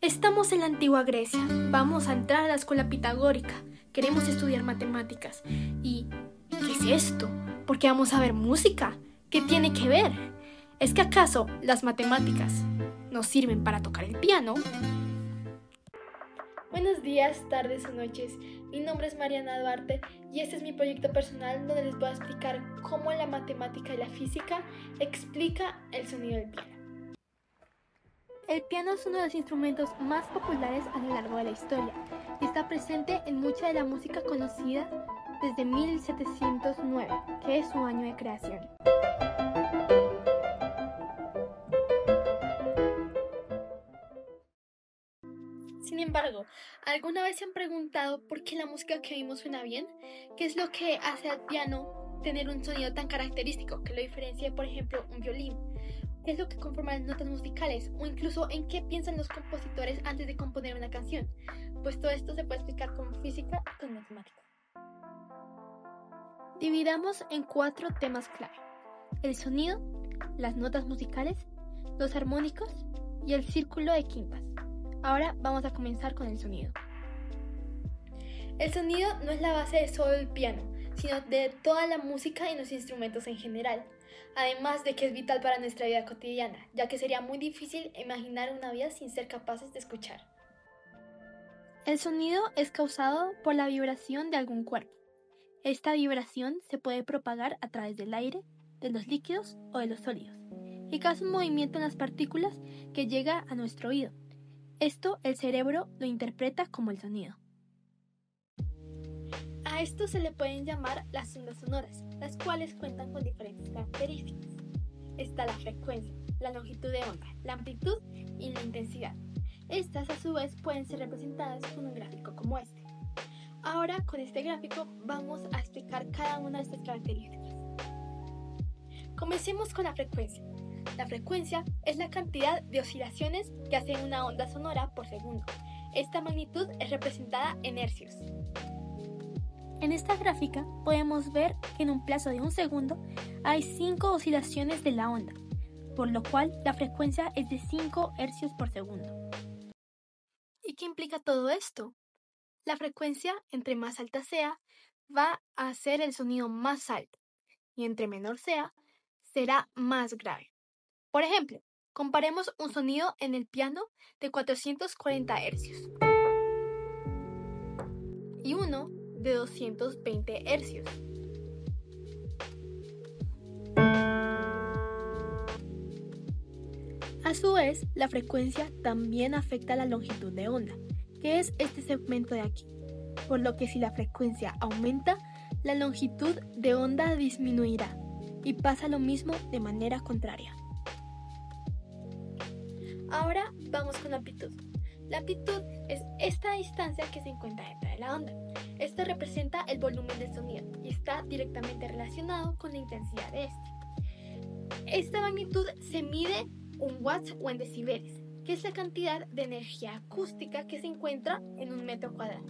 Estamos en la antigua Grecia, vamos a entrar a la escuela pitagórica, queremos estudiar matemáticas. ¿Y qué es esto? ¿Por qué vamos a ver música? ¿Qué tiene que ver? ¿Es que acaso las matemáticas nos sirven para tocar el piano? Buenos días, tardes o noches. Mi nombre es Mariana Duarte y este es mi proyecto personal donde les voy a explicar cómo la matemática y la física explica el sonido del piano. El piano es uno de los instrumentos más populares a lo largo de la historia y está presente en mucha de la música conocida desde 1709, que es su año de creación. Sin embargo, ¿alguna vez se han preguntado por qué la música que oímos suena bien? ¿Qué es lo que hace al piano tener un sonido tan característico que lo diferencia de, por ejemplo, un violín? ¿Qué es lo que conforma las notas musicales? O incluso en qué piensan los compositores antes de componer una canción. Pues todo esto se puede explicar con física y con matemática. Dividamos en 4 temas clave: el sonido, las notas musicales, los armónicos y el círculo de quintas. Ahora vamos a comenzar con el sonido. El sonido no es la base de solo el piano, sino de toda la música y los instrumentos en general. Además de que es vital para nuestra vida cotidiana, ya que sería muy difícil imaginar una vida sin ser capaces de escuchar. El sonido es causado por la vibración de algún cuerpo. Esta vibración se puede propagar a través del aire, de los líquidos o de los sólidos, y causa un movimiento en las partículas que llega a nuestro oído. Esto el cerebro lo interpreta como el sonido. A esto se le pueden llamar las ondas sonoras, las cuales cuentan con diferentes características. Está la frecuencia, la longitud de onda, la amplitud y la intensidad. Estas a su vez pueden ser representadas con un gráfico como este. Ahora con este gráfico vamos a explicar cada una de estas características. Comencemos con la frecuencia. La frecuencia es la cantidad de oscilaciones que hace una onda sonora por segundo. Esta magnitud es representada en hercios. En esta gráfica podemos ver que en un plazo de 1 segundo hay 5 oscilaciones de la onda, por lo cual la frecuencia es de 5 hercios por segundo. ¿Y qué implica todo esto? La frecuencia, entre más alta sea, va a hacer el sonido más alto, y entre menor sea, será más grave. Por ejemplo, comparemos un sonido en el piano de 440 hercios y uno de 220 hercios. A su vez, la frecuencia también afecta la longitud de onda, que es este segmento de aquí, por lo que si la frecuencia aumenta, la longitud de onda disminuirá, y pasa lo mismo de manera contraria. Ahora vamos con la amplitud. La amplitud es esta distancia que se encuentra dentro de la onda. Esto representa el volumen del sonido y está directamente relacionado con la intensidad de este. Esta magnitud se mide en watts o en decibeles, que es la cantidad de energía acústica que se encuentra en un metro cuadrado.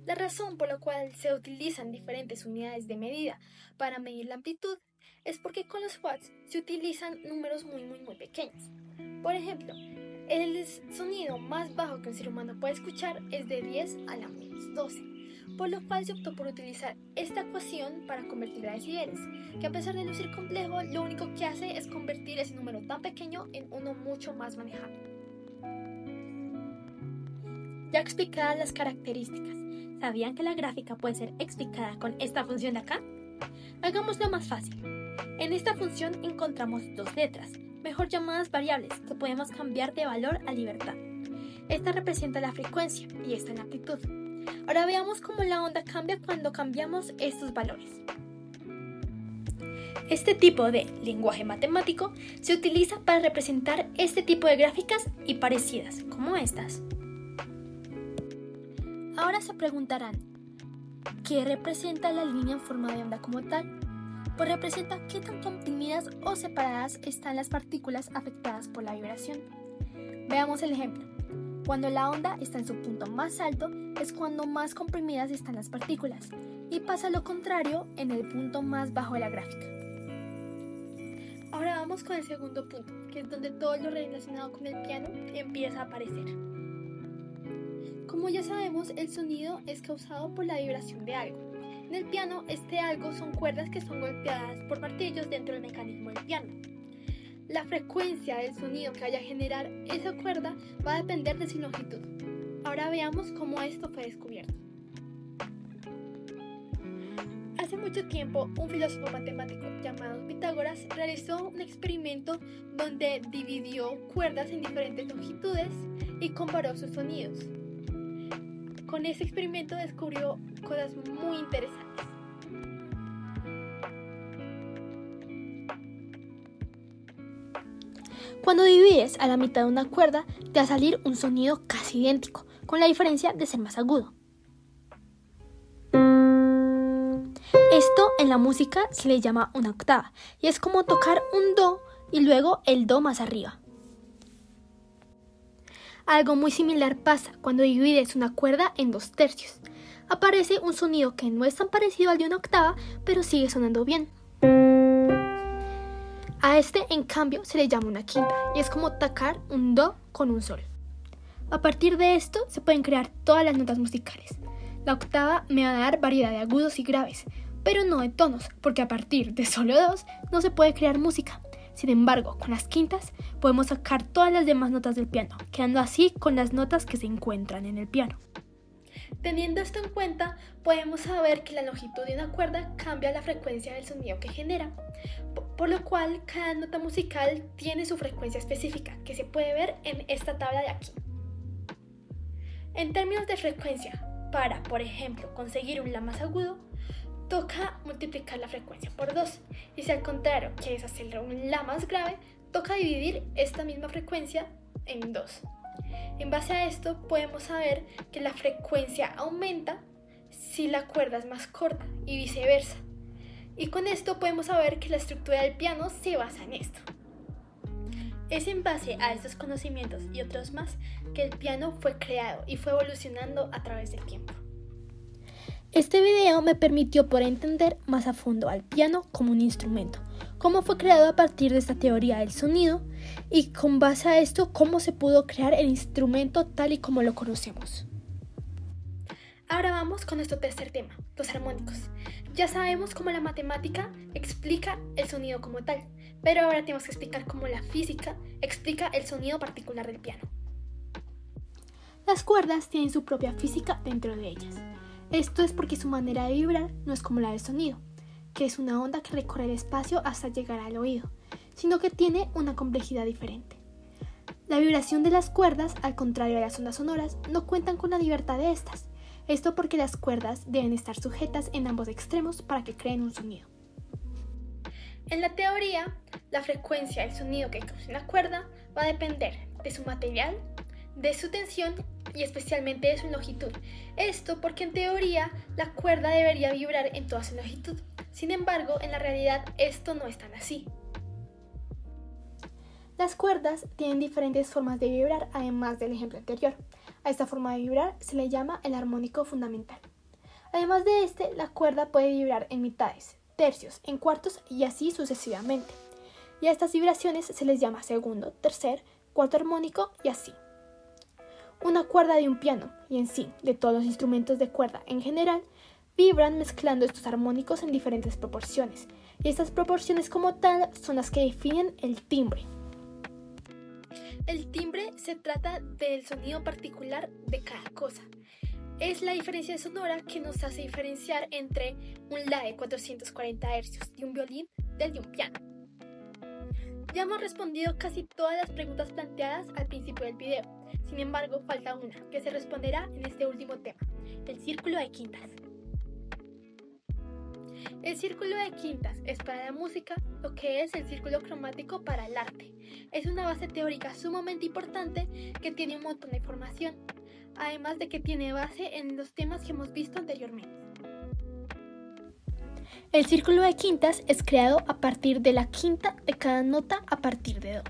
La razón por la cual se utilizan diferentes unidades de medida para medir la amplitud es porque con los watts se utilizan números muy pequeños. Por ejemplo, el sonido más bajo que un ser humano puede escuchar es de 10 a la menos 12, por lo cual se optó por utilizar esta ecuación para convertirla a decibeles, que a pesar de lucir complejo, lo único que hace es convertir ese número tan pequeño en uno mucho más manejable. Ya explicadas las características, ¿sabían que la gráfica puede ser explicada con esta función de acá? Hagámoslo más fácil. En esta función encontramos 2 letras, mejor llamadas variables, que podemos cambiar de valor a libertad. Esta representa la frecuencia y esta la amplitud. Ahora veamos cómo la onda cambia cuando cambiamos estos valores. Este tipo de lenguaje matemático se utiliza para representar este tipo de gráficas y parecidas, como estas. Ahora se preguntarán, ¿qué representa la línea en forma de onda como tal? Pues representa qué tan comprimidas o separadas están las partículas afectadas por la vibración. Veamos el ejemplo. Cuando la onda está en su punto más alto es cuando más comprimidas están las partículas, y pasa lo contrario en el punto más bajo de la gráfica. Ahora vamos con el segundo punto, que es donde todo lo relacionado con el piano empieza a aparecer. Como ya sabemos, el sonido es causado por la vibración de algo. En el piano, este algo son cuerdas que son golpeadas por martillos dentro del mecanismo del piano. La frecuencia del sonido que vaya a generar esa cuerda va a depender de su longitud. Ahora veamos cómo esto fue descubierto. Hace mucho tiempo, un filósofo matemático llamado Pitágoras realizó un experimento donde dividió cuerdas en diferentes longitudes y comparó sus sonidos. Con ese experimento descubrió cosas muy interesantes. Cuando divides a la mitad de una cuerda, te va a salir un sonido casi idéntico, con la diferencia de ser más agudo. Esto en la música se le llama una octava, y es como tocar un do y luego el do más arriba. Algo muy similar pasa cuando divides una cuerda en 2/3. Aparece un sonido que no es tan parecido al de una octava, pero sigue sonando bien. A este, en cambio, se le llama una quinta, y es como tocar un do con un sol. A partir de esto se pueden crear todas las notas musicales. La octava me va a dar variedad de agudos y graves, pero no de tonos, porque a partir de solo dos no se puede crear música. Sin embargo, con las quintas podemos sacar todas las demás notas del piano, quedando así con las notas que se encuentran en el piano. Teniendo esto en cuenta, podemos saber que la longitud de una cuerda cambia la frecuencia del sonido que genera, por lo cual cada nota musical tiene su frecuencia específica, que se puede ver en esta tabla de aquí. En términos de frecuencia, para, por ejemplo, conseguir un La más agudo, toca multiplicar la frecuencia por 2, y si al contrario quieres hacerle un La más grave, toca dividir esta misma frecuencia en 2. En base a esto podemos saber que la frecuencia aumenta si la cuerda es más corta y viceversa. Y con esto podemos saber que la estructura del piano se basa en esto. Es en base a estos conocimientos y otros más que el piano fue creado y fue evolucionando a través del tiempo. Este video me permitió poder entender más a fondo al piano como un instrumento, cómo fue creado a partir de esta teoría del sonido y con base a esto cómo se pudo crear el instrumento tal y como lo conocemos. Ahora vamos con nuestro tercer tema, los armónicos. Ya sabemos cómo la matemática explica el sonido como tal, pero ahora tenemos que explicar cómo la física explica el sonido particular del piano. Las cuerdas tienen su propia física dentro de ellas. Esto es porque su manera de vibrar no es como la del sonido, que es una onda que recorre el espacio hasta llegar al oído, sino que tiene una complejidad diferente. La vibración de las cuerdas, al contrario de las ondas sonoras, no cuentan con la libertad de estas. Esto porque las cuerdas deben estar sujetas en ambos extremos para que creen un sonido. En la teoría, la frecuencia del sonido que causa una cuerda va a depender de su material, de su tensión y especialmente de su longitud. Esto porque en teoría la cuerda debería vibrar en toda su longitud. Sin embargo, en la realidad esto no es tan así. Las cuerdas tienen diferentes formas de vibrar, además del ejemplo anterior. A esta forma de vibrar se le llama el armónico fundamental. Además de este, la cuerda puede vibrar en mitades, tercios, en cuartos y así sucesivamente. Y a estas vibraciones se les llama segundo, tercer, cuarto armónico y así. Una cuerda de un piano, y en sí de todos los instrumentos de cuerda en general, vibran mezclando estos armónicos en diferentes proporciones, y estas proporciones como tal son las que definen el timbre. El timbre se trata del sonido particular de cada cosa. Es la diferencia sonora que nos hace diferenciar entre un La de 440 Hz de un violín del de un piano. Ya hemos respondido casi todas las preguntas planteadas al principio del video. Sin embargo, falta una, que se responderá en este último tema, el círculo de quintas. El círculo de quintas es para la música lo que es el círculo cromático para el arte. Es una base teórica sumamente importante que tiene un montón de información, además de que tiene base en los temas que hemos visto anteriormente. El círculo de quintas es creado a partir de la quinta de cada nota a partir de Do,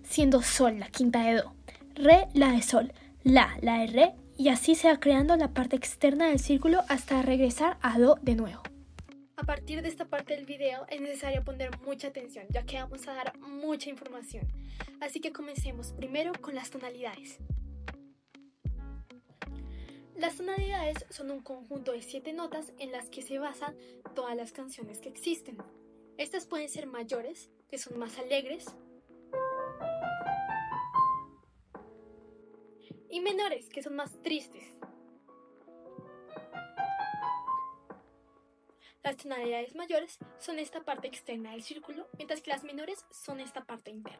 siendo Sol la quinta de Do, Re la de Sol, La de Re, y así se va creando la parte externa del círculo hasta regresar a Do de nuevo. A partir de esta parte del video es necesario poner mucha atención, ya que vamos a dar mucha información. Así que comencemos primero con las tonalidades. Las tonalidades son un conjunto de 7 notas en las que se basan todas las canciones que existen. Estas pueden ser mayores, que son más alegres, y menores, que son más tristes. Las tonalidades mayores son esta parte externa del círculo, mientras que las menores son esta parte interna.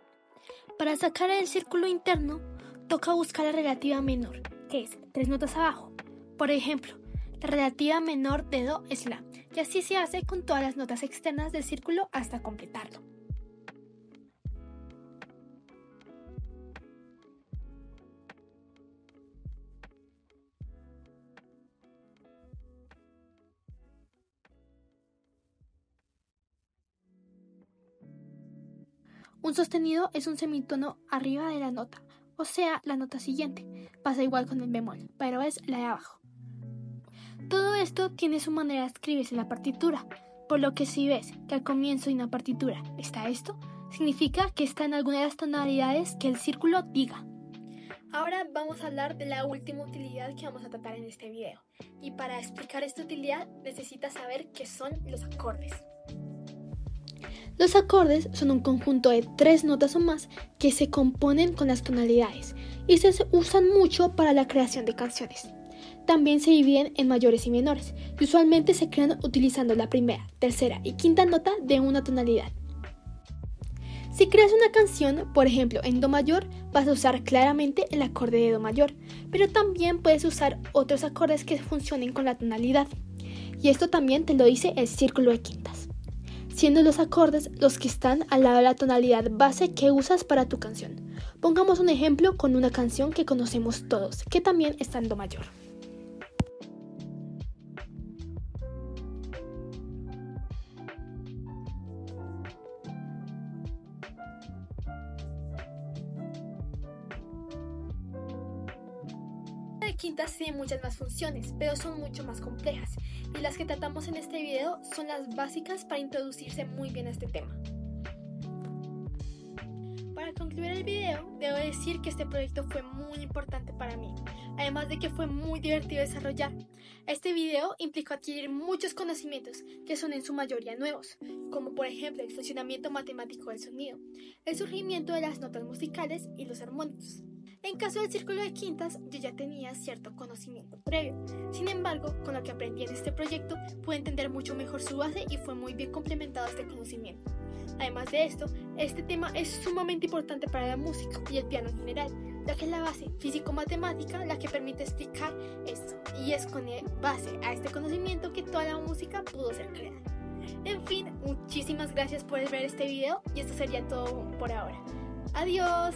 Para sacar el círculo interno, toca buscar la relativa menor, que es 3 notas abajo. Por ejemplo, la relativa menor de Do es La, y así se hace con todas las notas externas del círculo hasta completarlo. Un sostenido es un semitono arriba de la nota, o sea, la nota siguiente. Pasa igual con el bemol, pero es la de abajo. Todo esto tiene su manera de escribirse en la partitura, por lo que si ves que al comienzo de una partitura está esto, significa que está en alguna de las tonalidades que el círculo diga. Ahora vamos a hablar de la última utilidad que vamos a tratar en este video. Y para explicar esta utilidad necesitas saber qué son los acordes. Los acordes son un conjunto de 3 notas o más que se componen con las tonalidades y se usan mucho para la creación de canciones. También se dividen en mayores y menores y usualmente se crean utilizando la primera, tercera y quinta nota de una tonalidad. Si creas una canción, por ejemplo en Do mayor, vas a usar claramente el acorde de Do mayor, pero también puedes usar otros acordes que funcionen con la tonalidad. Y esto también te lo dice el círculo de quintas, siendo los acordes los que están al lado de la tonalidad base que usas para tu canción. Pongamos un ejemplo con una canción que conocemos todos, que también está en Do mayor. La de quintas tiene muchas más funciones, pero son mucho más complejas, y las que tratamos en este video son las básicas para introducirse muy bien a este tema. Para concluir el video, debo decir que este proyecto fue muy importante para mí, además de que fue muy divertido desarrollar. Este video implicó adquirir muchos conocimientos que son en su mayoría nuevos, como por ejemplo el funcionamiento matemático del sonido, el surgimiento de las notas musicales y los armónicos. En caso del círculo de quintas, yo ya tenía cierto conocimiento previo. Sin embargo, con lo que aprendí en este proyecto, pude entender mucho mejor su base y fue muy bien complementado este conocimiento. Además de esto, este tema es sumamente importante para la música y el piano en general, ya que es la base físico-matemática la que permite explicar esto, y es con base a este conocimiento que toda la música pudo ser creada. En fin, muchísimas gracias por ver este video y esto sería todo por ahora. ¡Adiós!